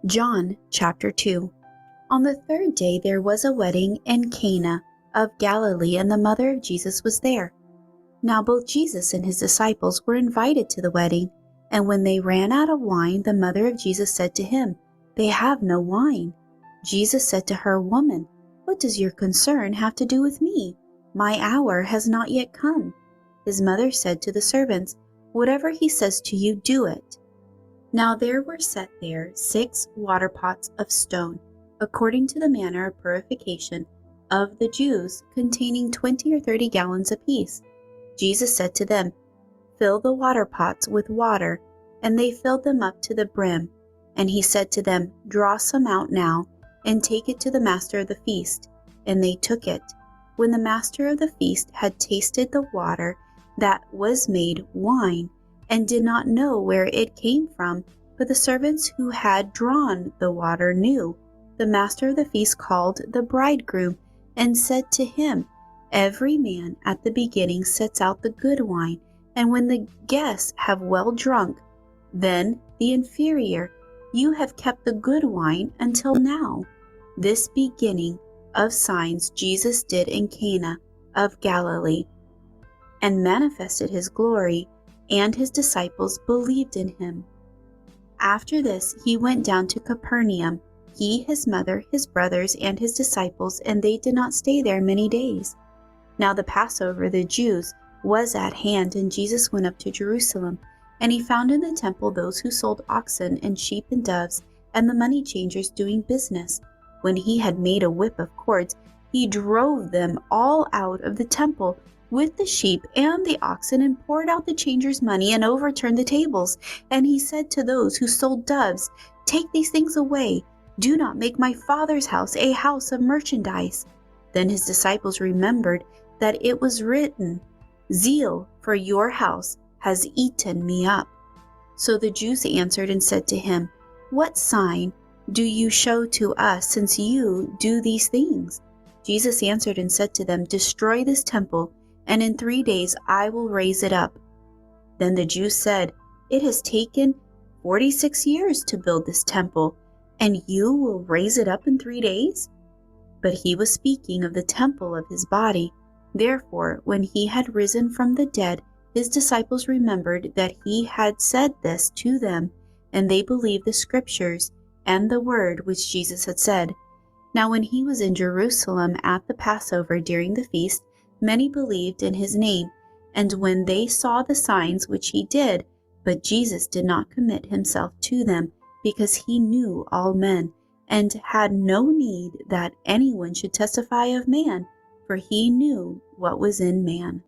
John chapter 2. On the third day there was a wedding in Cana of Galilee, and the mother of Jesus was there. Now both Jesus and his disciples were invited to the wedding, and when they ran out of wine, the mother of Jesus said to him, "They have no wine." Jesus said to her, "Woman, what does your concern have to do with me? My hour has not yet come." His mother said to the servants, "Whatever he says to you, do it." Now there were set there 6 water pots of stone, according to the manner of purification of the Jews, containing 20 or 30 gallons apiece. Jesus said to them, "Fill the water pots with water," and they filled them up to the brim. And he said to them, "Draw some out now, and take it to the master of the feast." And they took it. When the master of the feast had tasted the water, that was made wine, and did not know where it came from, but the servants who had drawn the water knew. The master of the feast called the bridegroom and said to him, "Every man at the beginning sets out the good wine, and when the guests have well drunk, then the inferior. You have kept the good wine until now." This beginning of signs Jesus did in Cana of Galilee, and manifested his glory, and his disciples believed in him. After this he went down to Capernaum, he, his mother, his brothers, and his disciples, and they did not stay there many days. Now the Passover of the Jews was at hand, and Jesus went up to Jerusalem. And he found in the temple those who sold oxen and sheep and doves, and the money changers doing business. When he had made a whip of cords, he drove them all out of the temple with the sheep and the oxen, and poured out the changers' money, and overturned the tables. And he said to those who sold doves, "Take these things away. Do not make my Father's house a house of merchandise." Then his disciples remembered that it was written, "Zeal for your house has eaten me up." So the Jews answered and said to him, "What sign do you show to us, since you do these things?" Jesus answered and said to them, "Destroy this temple, and in 3 days I will raise it up." Then the Jews said, "It has taken 46 years to build this temple, and you will raise it up in 3 days?" But he was speaking of the temple of his body. Therefore, when he had risen from the dead, his disciples remembered that he had said this to them, and they believed the scriptures and the word which Jesus had said. Now when he was in Jerusalem at the Passover during the feast, many believed in his name, and when they saw the signs which he did, but Jesus did not commit himself to them, because he knew all men, and had no need that anyone should testify of man, for he knew what was in man.